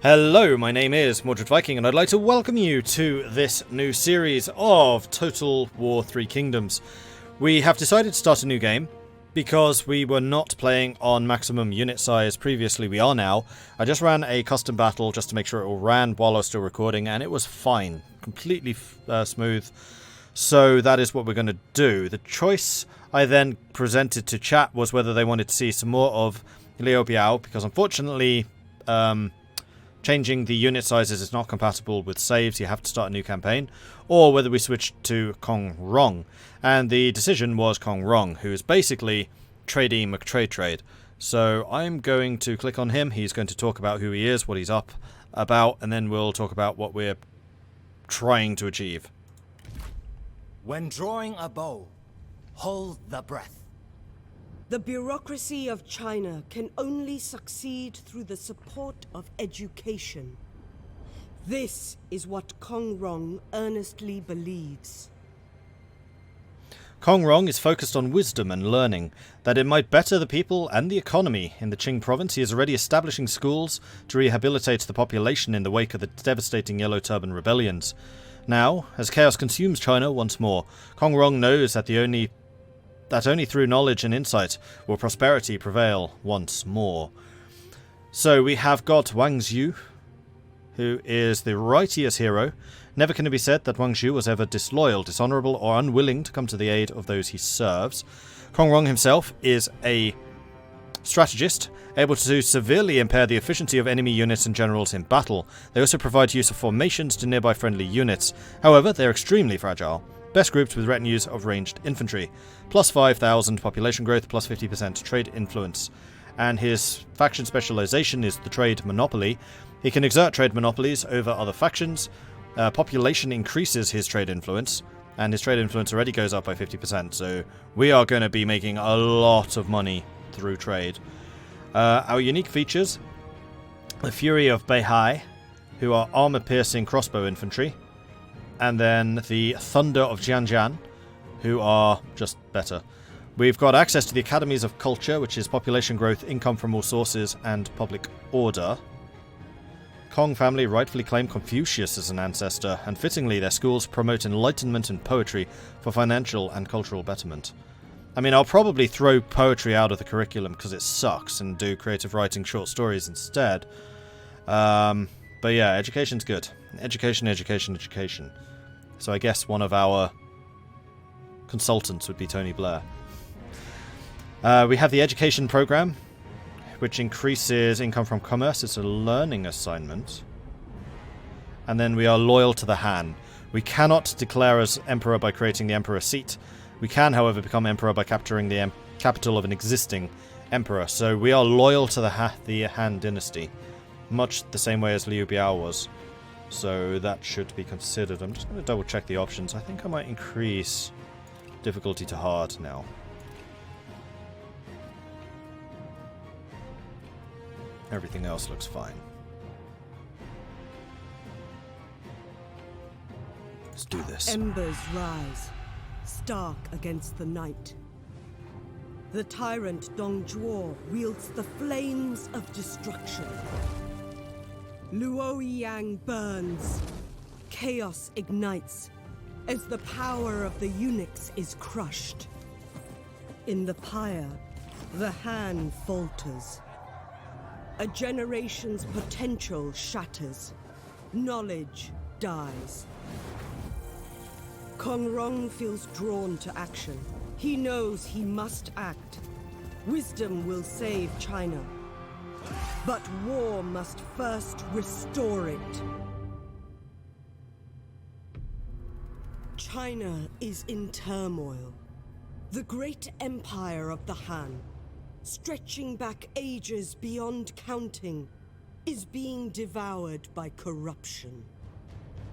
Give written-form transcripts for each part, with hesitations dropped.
Hello, my name is Mordred Viking, and I'd like to welcome you to this new series of Total War 3 Kingdoms. We have decided to start a new game, because we were not playing on maximum unit size previously. We are now. I just ran a custom battle just to make sure it all ran while I was still recording, and it was fine. Completely smooth. So that is what we're going to do. The choice I then presented to chat was whether they wanted to see some more of Liu Biao, because unfortunately changing the unit sizes is not compatible with saves. You have to start a new campaign, or whether we switch to Kong Rong. And the decision was Kong Rong, who is basically Tradey McTrade. So I'm going to click on him. He's going to talk about who he is, what he's up about, and then we'll talk about what we're trying to achieve. When drawing a bow, hold the breath. The bureaucracy of China can only succeed through the support of education. This is what Kong Rong earnestly believes. Kong Rong is focused on wisdom and learning, that it might better the people and the economy. In the Qing province, he is already establishing schools to rehabilitate the population in the wake of the devastating Yellow Turban rebellions. Now, as chaos consumes China once more, Kong Rong knows that only through knowledge and insight will prosperity prevail once more. So we have got Wang Zhu, who is the righteous hero. Never can it be said that Wang Zhu was ever disloyal, dishonourable, or unwilling to come to the aid of those he serves. Kong Rong himself is a strategist, able to severely impair the efficiency of enemy units and generals in battle. They also provide use of formations to nearby friendly units. However, they are extremely fragile. Best grouped with retinues of ranged infantry. Plus 5,000 population growth, plus 50% trade influence. And his faction specialization is the trade monopoly. He can exert trade monopolies over other factions. Population increases his trade influence, and his trade influence already goes up by 50%, so we are going to be making a lot of money through trade. Our unique features: the Fury of Beihai, who are armor-piercing crossbow infantry, and then the Thunder of Jianjian, who are just better. We've got access to the Academies of Culture, which is population growth, income from all sources, and public order. Kong family rightfully claim Confucius as an ancestor, and fittingly their schools promote enlightenment and poetry for financial and cultural betterment. I mean, I'll probably throw poetry out of the curriculum because it sucks and do creative writing short stories instead. But yeah, education's good. Education. So I guess one of our consultants would be Tony Blair. We have the education program, which increases income from commerce. It's a learning assignment. And then we are loyal to the Han. We cannot declare as emperor by creating the emperor seat. We can, however, become emperor by capturing the capital of an existing emperor. So we are loyal to the Han dynasty, much the same way as Liu Biao was. So that should be considered. I'm just going to double check the options. I think I might increase difficulty to hard now. Everything else looks fine. Let's do this. Embers rise, stark against the night. The tyrant Dong Zhuo wields the flames of destruction. Luoyang burns. Chaos ignites as the power of the eunuchs is crushed. In the pyre, the Han falters. A generation's potential shatters. Knowledge dies. Kong Rong feels drawn to action. He knows he must act. Wisdom will save China. But war must first restore it. China is in turmoil. The great empire of the Han, stretching back ages beyond counting, is being devoured by corruption.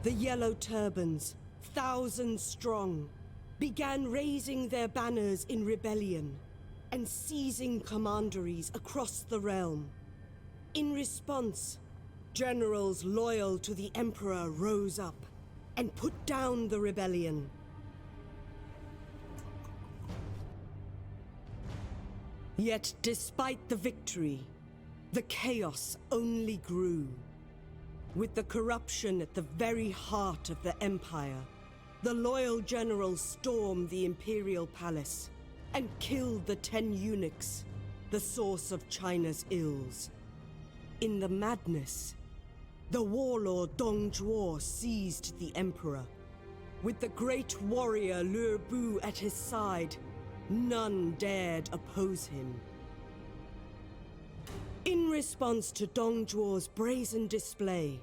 The Yellow Turbans, thousands strong, began raising their banners in rebellion and seizing commanderies across the realm. In response, generals loyal to the Emperor rose up and put down the rebellion. Yet despite the victory, the chaos only grew. With the corruption at the very heart of the Empire, the loyal generals stormed the Imperial Palace and killed the 10 eunuchs, the source of China's ills. In the madness, the warlord Dong Zhuo seized the Emperor. With the great warrior Lü Bu at his side, none dared oppose him. In response to Dong Zhuo's brazen display,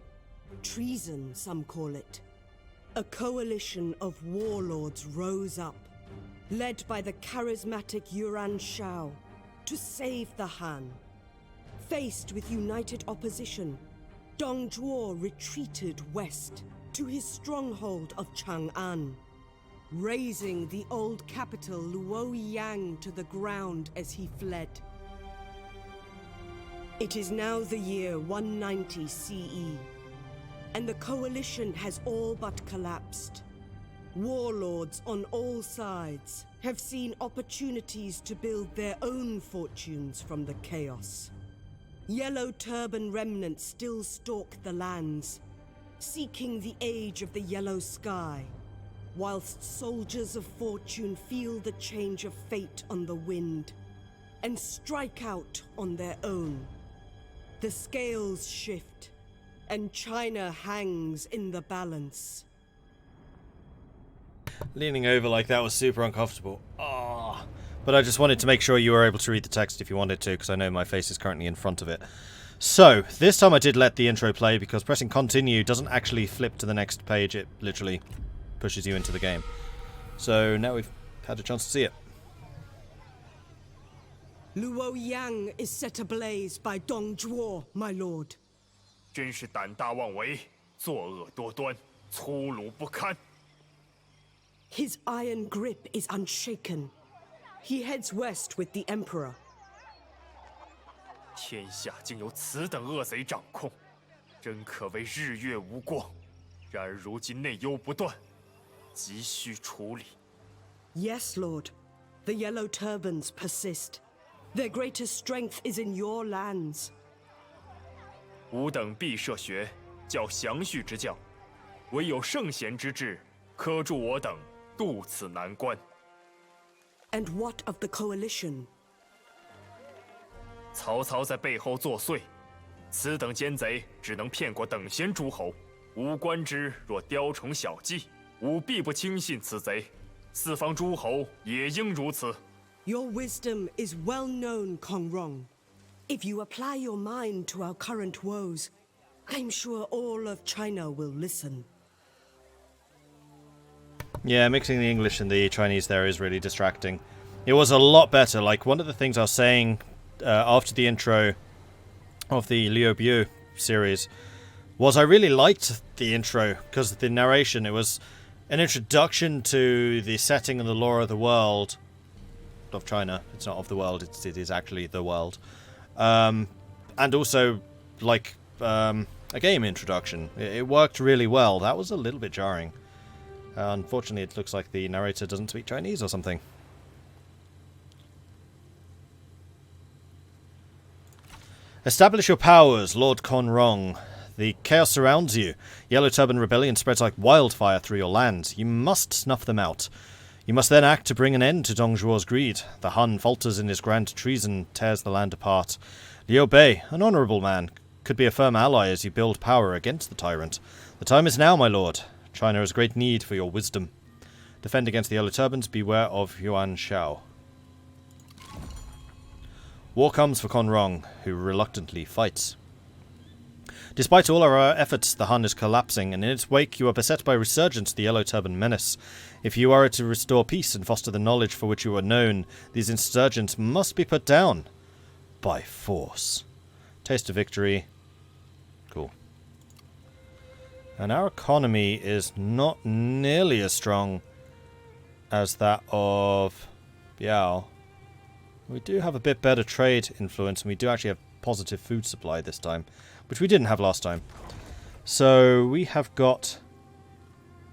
treason some call it, a coalition of warlords rose up, led by the charismatic Yuan Shao, to save the Han. Faced with united opposition, Dong Zhuo retreated west to his stronghold of Chang'an, razing the old capital Luoyang to the ground as he fled. It is now the year 190 CE, and the coalition has all but collapsed. Warlords on all sides have seen opportunities to build their own fortunes from the chaos. Yellow turban remnants still stalk the lands, seeking the age of the yellow sky, whilst soldiers of fortune feel the change of fate on the wind and strike out on their own. The scales shift, and China hangs in the balance. Leaning over like that was super uncomfortable. Ah. But I just wanted to make sure you were able to read the text if you wanted to, because I know my face is currently in front of it. So, this time I did let the intro play, because pressing continue doesn't actually flip to the next page, it literally pushes you into the game. So, now we've had a chance to see it. Luoyang is set ablaze by Dong Zhuo, my lord. 真是胆大妄为，作恶多端，粗鲁不堪。 His iron grip is unshaken. He heads west with the Emperor. 天下竟由此等恶贼掌控，真可谓日月无光。然而如今内忧不断，急需处理。 Yes, Lord. The Yellow Turbans persist. Their greatest strength is in your lands. 吾等必设学，教详叙之教，唯有圣贤之治，可助我等渡此难关。 And what of the coalition? 曹操在背后作祟，此等奸贼只能骗过等闲诸侯。吾观之若雕虫小技，吾必不轻信此贼。四方诸侯也应如此。 Your wisdom is well known, Rong. If you apply your mind to our current woes, I'm sure all of China will listen. Yeah, mixing the English and the Chinese there is really distracting. It was a lot better. Like, one of the things I was saying after the intro of the Liu Bu series was I really liked the intro because of the narration. It was an introduction to the setting and the lore of the world of China. It's not of the world, it is actually the world. And also, like, a game introduction. It worked really well. That was a little bit jarring. Unfortunately, it looks like the narrator doesn't speak Chinese or something. Establish your powers, Lord Rong. The chaos surrounds you. Yellow Turban Rebellion spreads like wildfire through your lands. You must snuff them out. You must then act to bring an end to Dong Zhuo's greed. The Han falters in his grand treason, tears the land apart. Liu Bei, an honourable man, could be a firm ally as you build power against the tyrant. The time is now, my lord. China has great need for your wisdom. Defend against the Yellow Turbans, beware of Yuan Shao. War comes for Rong, who reluctantly fights. Despite all our efforts, the Han is collapsing, and in its wake you are beset by resurgence of the Yellow Turban menace. If you are to restore peace and foster the knowledge for which you are known, these insurgents must be put down. By force. Taste of victory. Cool. And our economy is not nearly as strong as that of Biao. We do have a bit better trade influence, and we do actually have positive food supply this time, which we didn't have last time. So we have got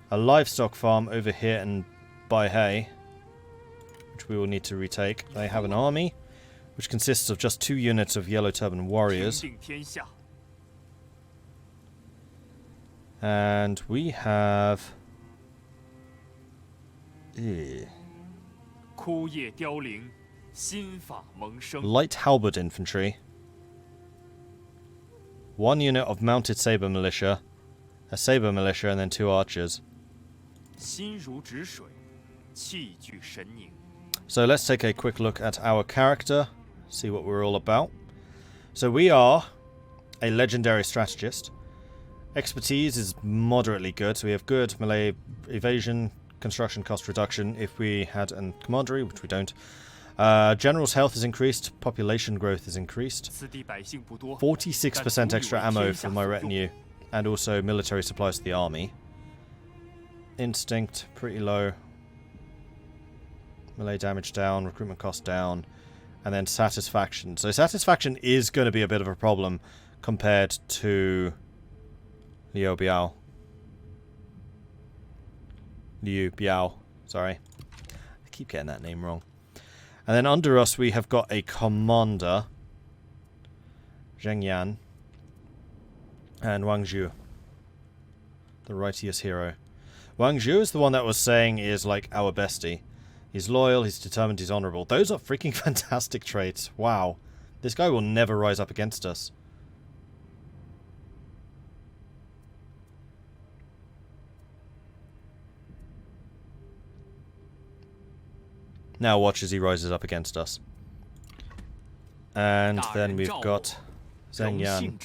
a livestock farm over here in Baihei, which we will need to retake. They have an army, which consists of just 2 units of Yellow Turban warriors. And we have... 枯叶凋零，新法萌生。 light halberd infantry. 1 unit of mounted saber militia. A saber militia and then 2 archers. 心如止水，气聚神凝。 So let's take a quick look at our character. See what we're all about. So we are a legendary strategist. Expertise is moderately good. So we have good melee evasion, construction cost reduction if we had a commandery, which we don't. General's health is increased. Population growth is increased. 此地百姓不多， 46% extra ammo for my retinue. And also military supplies to the army. Instinct, pretty low. Melee damage down, recruitment cost down. And then satisfaction. So satisfaction is going to be a bit of a problem compared to Liu Biao. Liu Biao, sorry. I keep getting that name wrong. And then under us we have got a commander. Zheng Yan. And Wang Zhu. The righteous hero. Wang Zhu is the one that was saying is like our bestie. He's loyal, he's determined, he's honourable. Those are freaking fantastic traits. Wow. This guy will never rise up against us. Now watch as he rises up against us. And then we've got Zheng Yan.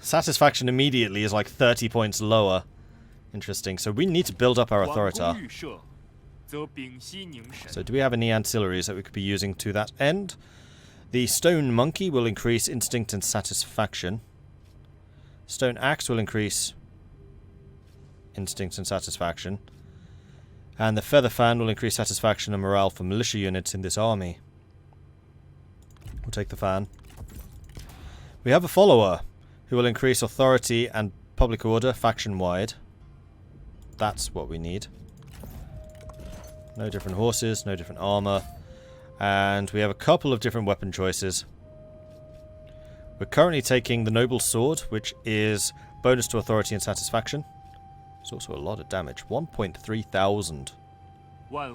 Satisfaction immediately is like 30 points lower. Interesting. So we need to build up our authority. So do we have any ancillaries that we could be using to that end? The stone monkey will increase instinct and satisfaction. Stone axe will increase instinct and satisfaction. And the feather fan will increase satisfaction and morale for militia units in this army. We'll take the fan. We have a follower who will increase authority and public order faction-wide. That's what we need. No different horses, no different armor. And we have a couple of different weapon choices. We're currently taking the noble sword, which is bonus to authority and satisfaction. It's also a lot of damage. 1.3 thousand. I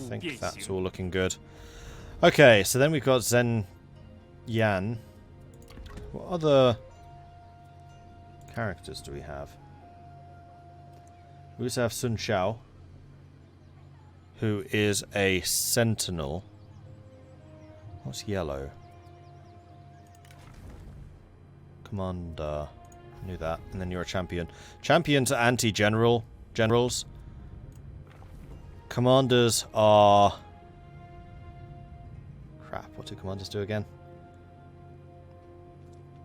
think that's all looking good. Okay, so then we've got Zhen Yan. What other characters do we have? We also have Sun Xiao, who is a sentinel. What's yellow? Commander. Knew that. And then you're a champion. Champions are anti-general. Generals. Commanders are... Crap, what do commanders do again?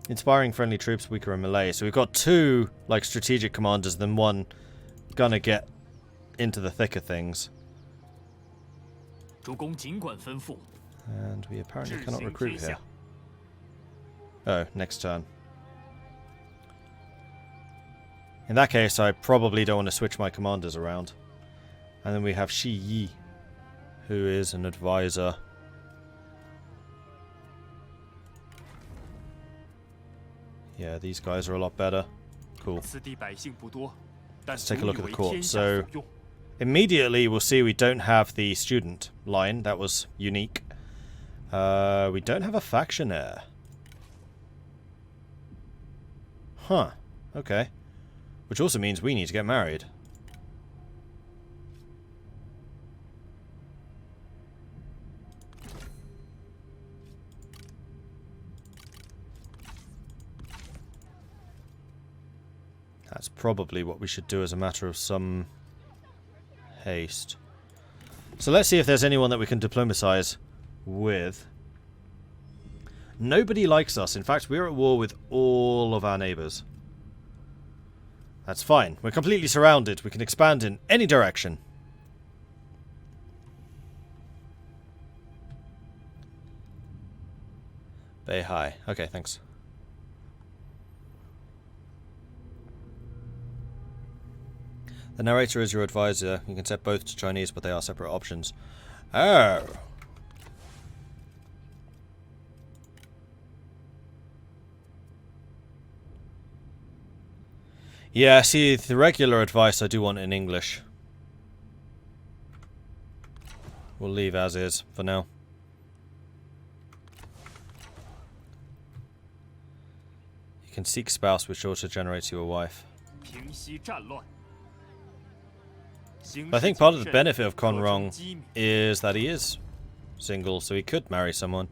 Inspiring friendly troops, weaker in melee. So we've got 2, like, strategic commanders, then 1 gonna get into the thick of things. And we apparently cannot recruit here. Oh, next turn. In that case, I probably don't want to switch my commanders around. And then we have Shi Yi, who is an advisor. Yeah, these guys are a lot better. Cool. Let's take a look at the court. So, immediately we'll see we don't have the student line. That was unique. We don't have a factionaire. Huh. Okay. Which also means we need to get married. That's probably what we should do as a matter of some haste. So let's see if there's anyone that we can diplomatize with. Nobody likes us. In fact, we're at war with all of our neighbors. That's fine. We're completely surrounded. We can expand in any direction. Beihai. Okay, thanks. The narrator is your advisor. You can set both to Chinese, but they are separate options. Oh. Yeah, see, the regular advice I do want in English. We'll leave as is for now. You can seek spouse, which also generates you a wife. But I think part of the benefit of Rong is that he is single, so he could marry someone.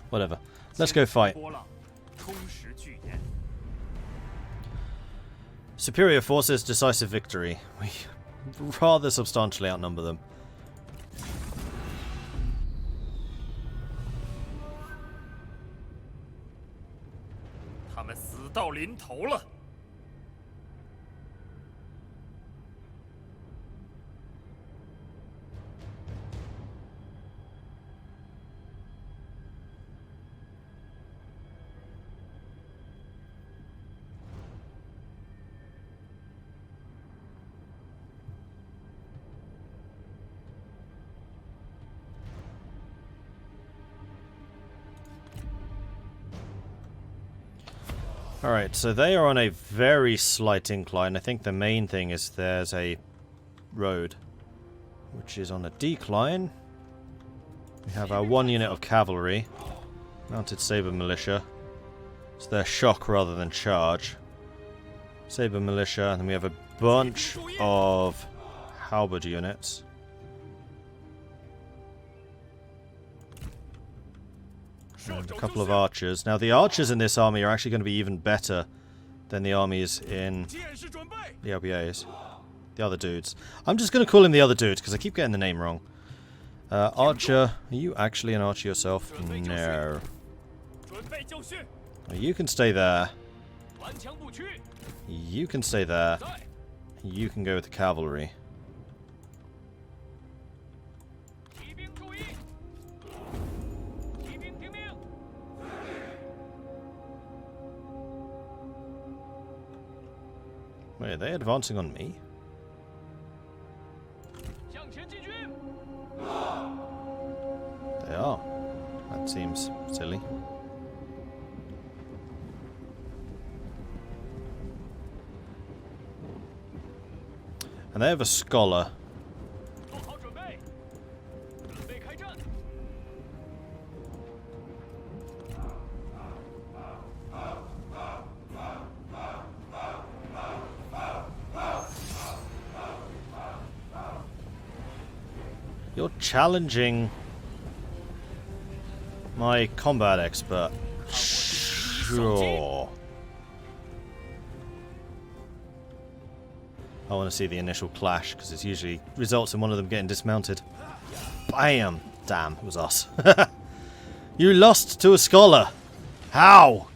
Whatever. Let's go fight. Superior forces, decisive victory. We rather substantially outnumber them. Alright, so they are on a very slight incline. I think the main thing is there's a road, which is on a decline. We have our 1 unit of cavalry, mounted saber militia. So they're shock rather than charge. Saber militia, and then we have a bunch of halberd units. And a couple of archers. Now the archers in this army are actually going to be even better than the armies in the LBAs. The other dudes. I'm just going to call him the other dudes because I keep getting the name wrong. Archer, are you actually an archer yourself? No. You can stay there. You can stay there. You can go with the cavalry. Wait, are they advancing on me? They are. That seems silly. And they have a scholar. You're challenging my combat expert. Sure. I want to see the initial clash, because it usually results in one of them getting dismounted. Bam! Damn, it was us. You lost to a scholar! How?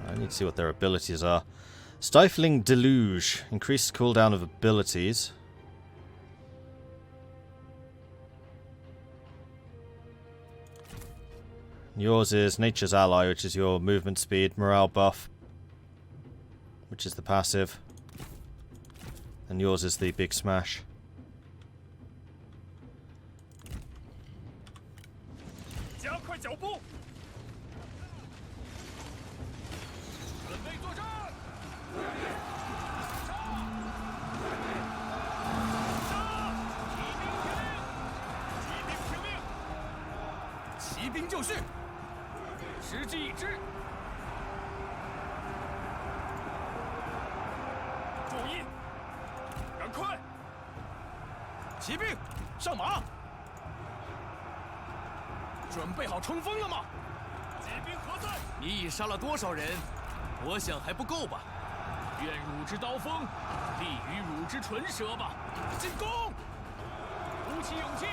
I need to see what their abilities are. Stifling Deluge. Increased cooldown of abilities. Yours is Nature's Ally, which is your movement speed, morale buff, which is the passive. And yours is the big smash. 愿汝之刀锋利于汝之唇舌吧！进攻！鼓起勇气！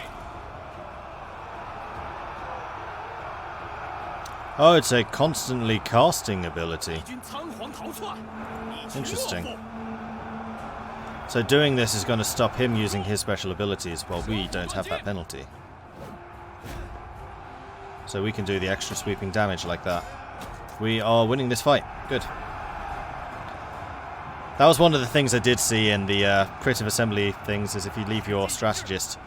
Oh, it's a constantly casting ability. 敌军仓皇逃窜，以其 Interesting. 落魄。 So doing this is going to stop him using his special abilities while we don't have that penalty. So we can do the extra sweeping damage like that. We are winning this fight. Good. That was one of the things I did see in the creative assembly things, is if you leave your strategist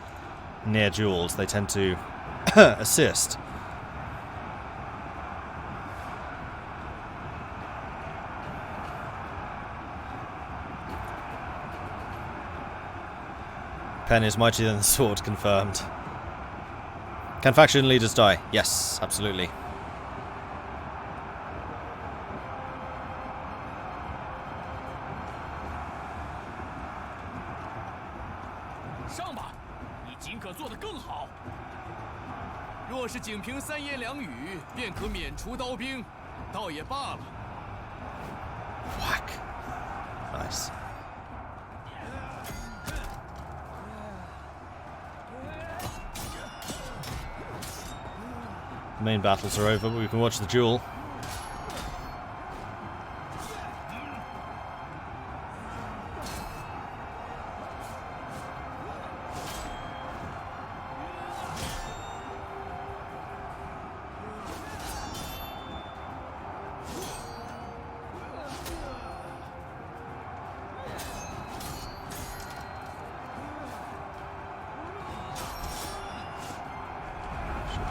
near duels, they tend to assist. Pen is mightier than the sword, confirmed. Can faction leaders die? Yes, absolutely.上吧，你尽可做得更好。若是仅凭三言两语便可免除刀兵，倒也罢了。 Whack. Nice. The main battles are over, but we can watch the duel.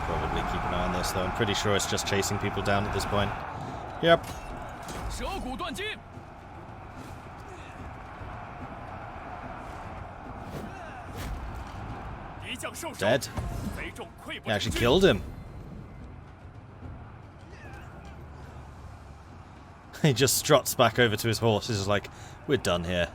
Probably keep an eye on this, though. I'm pretty sure it's just chasing people down at this point. Yep. 舌骨断筋。 敌将受伤， Dead. 贼众溃不 He 成 actually 军。 killed him. He just struts back over to his horse. He's just like, we're done here.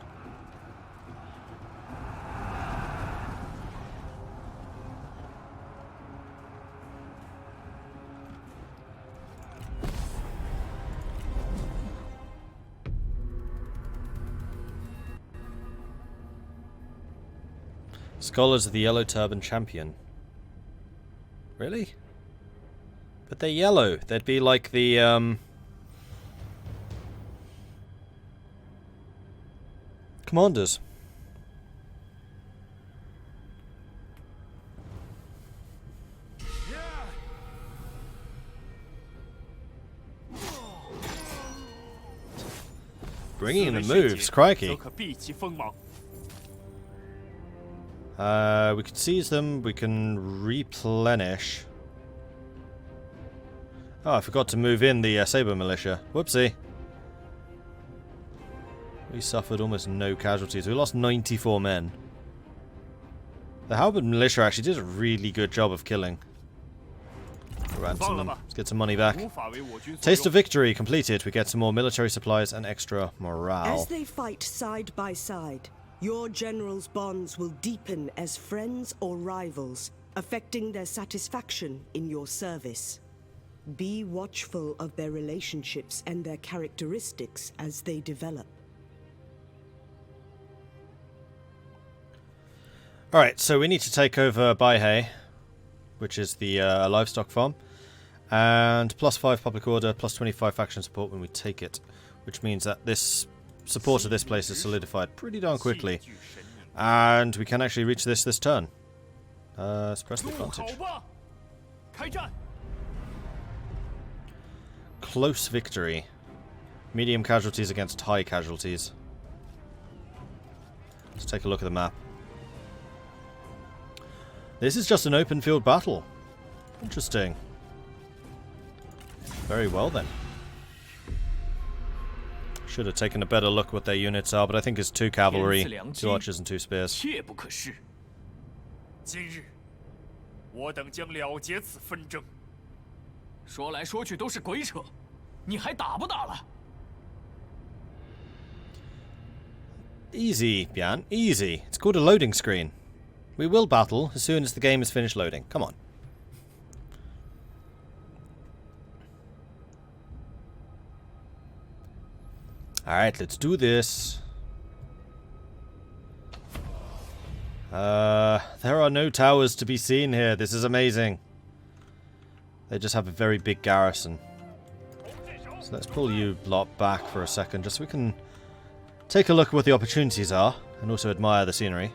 Scholars of the Yellow Turban Champion. Really? But they're yellow. They'd be like the, commanders. Bringing in the moves, crikey. 则可避其锋芒。 We can seize them, we can replenish. Oh, I forgot to move in the Saber Militia. Whoopsie. We suffered almost no casualties. We lost 94 men. The Halberd Militia actually did a really good job of killing. Ransom them. Let's get some money back. 无法为我军所 Taste 用 of victory completed. We get some more military supplies and extra morale. As they fight side by side, your generals' bonds will deepen as friends or rivals, affecting their satisfaction in your service. Be watchful of their relationships and their characteristics as they develop. Alright, so we need to take over Baihe, which is the livestock farm. And plus 5 public order, plus 25 faction support when we take it. Which means that this support of this place is solidified pretty darn quickly. And we can actually reach this turn. Let's press the 怒 advantage. 吼吧！开战！ Close victory. Medium casualties against high casualties. Let's take a look at the map. This is just an open field battle. Interesting. Very well then. Should have taken a better look what their units are, but I think it's 2 cavalry, 2 archers and 2 spears. 切不可失。今日，我等将了结此纷争。说来说去都是鬼扯，你还打不打了？ Easy, Bian, easy. It's called a loading screen. We will battle as soon as the game is finished loading. Come on. Alright, let's do this. There are no towers to be seen here. This is amazing. They just have a very big garrison. So let's pull you lot back for a second, just so we can take a look at what the opportunities are, and also admire the scenery.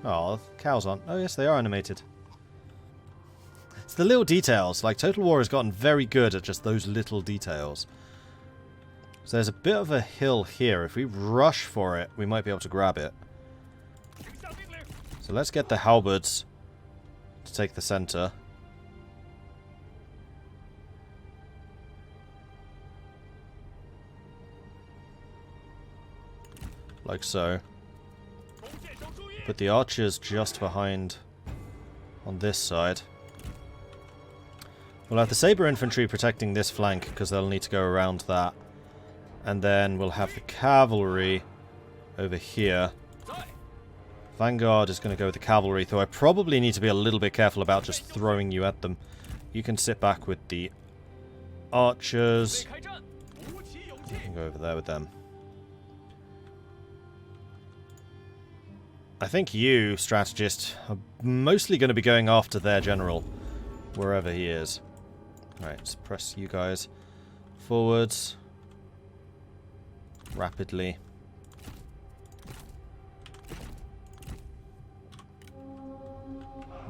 Oh, cows aren't. Oh yes, they are animated. It's the little details. Like, Total War has gotten very good at just those little details. So there's a bit of a hill here. If we rush for it, we might be able to grab it. So let's get the halberds to take the center. Like so. Put the archers just behind on this side. We'll have the saber infantry protecting this flank because they'll need to go around that. And then we'll have the cavalry over here. Vanguard is going to go with the cavalry, though I probably need to be a little bit careful about just throwing you at them. You can sit back with the archers. You can go over there with them. I think you, strategist, are mostly going to be going after their general, wherever he is. Alright, let's press you guys forwards. Rapidly.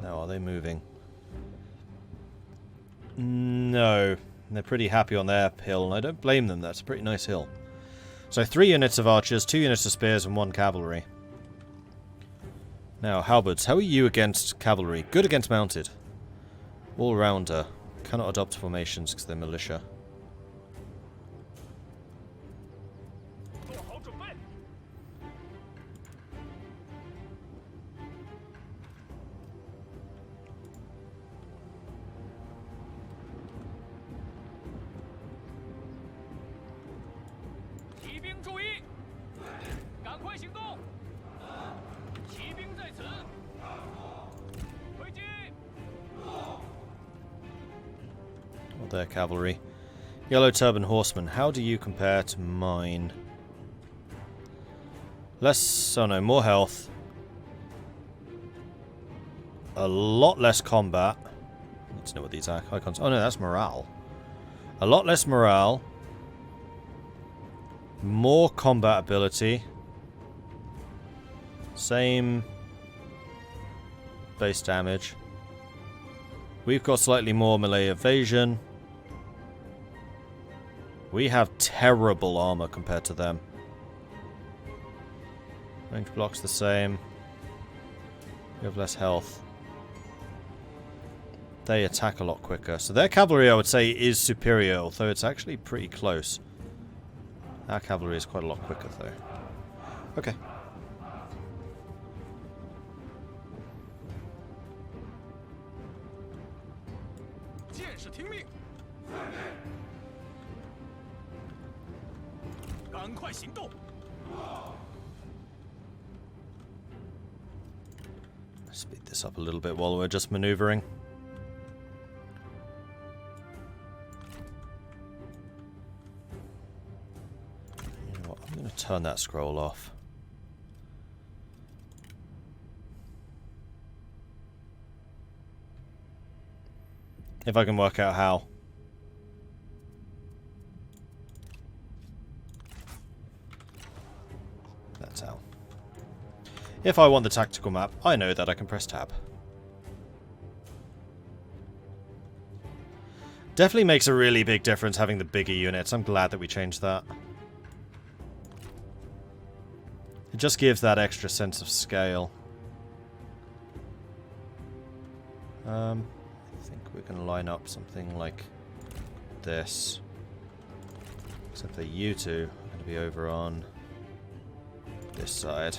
Now, are they moving? No. They're pretty happy on their hill, and I don't blame them. That's a pretty nice hill. So 3 units of archers, 2 units of spears, and 1 cavalry. Now, halberds, how are you against cavalry? Good against mounted. All-rounder. Cannot adopt formations because they're militia. Their cavalry. Yellow turban horsemen, how do you compare to mine? Less, oh no, more health. A lot less combat. Let's know what these icons. Oh no, that's morale. A lot less morale. More combat ability. Same base damage. We've got slightly more melee evasion. We have terrible armor compared to them. Range blocks the same. We have less health. They attack a lot quicker. So their cavalry, I would say, is superior, although it's actually pretty close. Our cavalry is quite a lot quicker, though. Okay. Speed this up a little bit while we're just maneuvering. You know what? I'm going to turn that scroll off. If I can work out how. That's how. If I want the tactical map, I know that I can press tab. Definitely makes a really big difference having the bigger units. I'm glad that we changed that. It just gives that extra sense of scale. I think we're going to line up something like this. Except that you two are going to be over on this side.